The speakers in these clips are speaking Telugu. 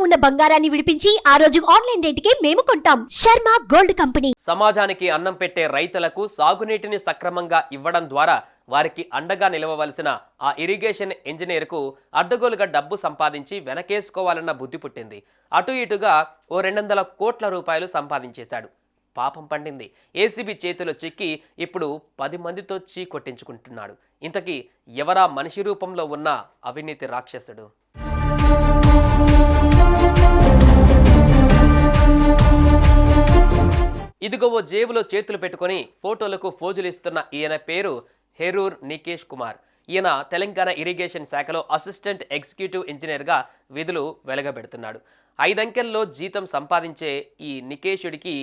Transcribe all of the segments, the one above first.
ఉన్న బంగారాన్ని విడిపించి ఆ రోజు ఆన్లైన్ రేటుకే మేము కొంటాం. Sharma gold company. సమాజానికి అన్నం పెట్టే రైతులకు సాగునీటిని సక్రమంగా ఇవ్వడం ద్వారా వారికి అండగా నిలవవలసిన ఆ ఇరిగేషన్ ఇంజనీర్కు అడ్డగోలుగా డబ్బు సంపాదించి వెనకేసుకోవాలన్న బుద్ధి పుట్టింది. అటు ఇటుగా ఓ 200 కోట్ల రూపాయలు సంపాదించేశాడు. పాపం పండింది. ఏసీబీ చేతిలో చిక్కి ఇప్పుడు 10 మందితో చీ కొట్టించుకుంటున్నాడు. ఇంతకీ ఎవరా మనిషి రూపంలో ఉన్న అవినీతి రాక్షసుడు? ఇదిగో ఓ జేబులో చేతులు పెట్టుకొని ఫోటోలకు ఫోజులు ఇస్తున్న ఈయన పేరు హెరూర్ నికేష్ కుమార్. ఈయన తెలంగాణ ఇరిగేషన్ శాఖలో అసిస్టెంట్ ఎగ్జిక్యూటివ్ ఇంజనీర్గా విధులు వెలగబెడుతున్నాడు. 5 అంకెల్లో జీతం సంపాదించే ఈ నికేషుడికి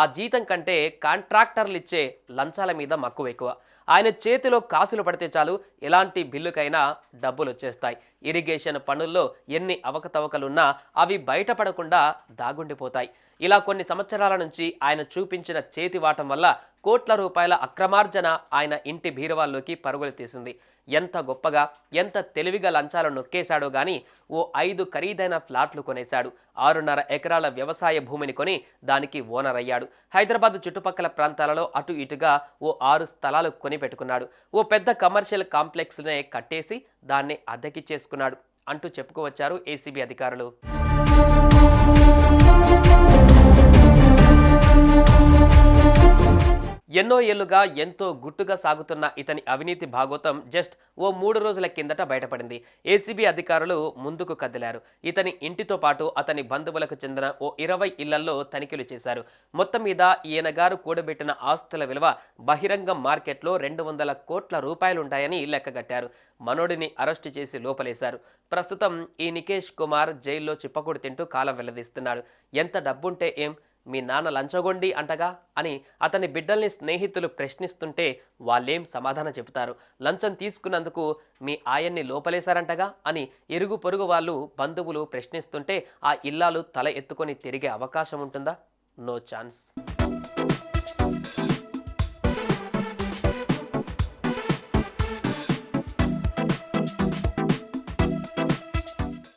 ఆ జీతం కంటే కాంట్రాక్టర్లు ఇచ్చే లంచాల మీద మక్కువ ఎక్కువ. ఆయన చేతిలో కాసులు పడితే చాలు ఎలాంటి బిల్లుకైనా డబ్బులు వచ్చేస్తాయి. ఇరిగేషన్ పనుల్లో ఎన్ని అవకతవకలున్నా అవి బయటపడకుండా దాగుండిపోతాయి. ఇలా కొన్ని సంవత్సరాల నుంచి ఆయన చూపించిన చేతివాటం వల్ల కోట్ల రూపాయల అక్రమార్జన ఆయన ఇంటి బీరువాల్లోకి పరుగులు తీసింది. ఎంత గొప్పగా ఎంత తెలివిగా లంచాలు నొక్కేశాడో గాని ఓ 5 ఖరీదైన ఫ్లాట్లు కొనేశాడు. 6.5 ఎకరాల వ్యవసాయ భూమిని కొని దానికి ఓనర్ అయ్యాడు. హైదరాబాద్ చుట్టుపక్కల ప్రాంతాలలో అటు ఇటుగా ఓ 6 స్థలాలు కొని పెట్టుకున్నాడు. ఓ పెద్ద కమర్షియల్ కాంప్లెక్స్నే కట్టేసి దాన్ని అద్దెకి చేసుకున్నాడు అంటూ చెప్పుకోవచ్చారు ఏసీబీ అధికారులు. ఎన్నో ఏళ్లుగా ఎంతో గుట్టుగా సాగుతున్న ఇతని అవినీతి భాగోతం జస్ట్ ఓ 3 రోజుల కిందట బయటపడింది. ఏసీబీ అధికారులు ముందుకు కదిలారు. ఇతని ఇంటితో పాటు అతని బంధువులకు చెందిన ఓ 20 ఇళ్లలో తనిఖీలు చేశారు. మొత్తం మీద ఈయన గారు కూడబెట్టిన ఆస్తుల విలువ బహిరంగ మార్కెట్లో 200 కోట్ల రూపాయలుంటాయని లెక్కగట్టారు. మనోడిని అరెస్టు చేసి లోపలేశారు. ప్రస్తుతం ఈ నికేష్ కుమార్ జైల్లో చిప్పకూడు తింటూ కాలం వెల్లదీస్తున్నాడు. ఎంత డబ్బుంటే ఏం, మీ నాన్న లంచగొండి అంటగా అని అతని బిడ్డల్ని స్నేహితులు ప్రశ్నిస్తుంటే వాళ్ళేం సమాధానం చెబుతారు? లంచం తీసుకున్నందుకు మీ ఆయన్ని లోపలేశారంటగా అని ఇరుగు పొరుగు వాళ్ళు బంధువులు ప్రశ్నిస్తుంటే ఆ ఇల్లాలు తల ఎత్తుకొని తిరిగే అవకాశం ఉంటుందా? No chance.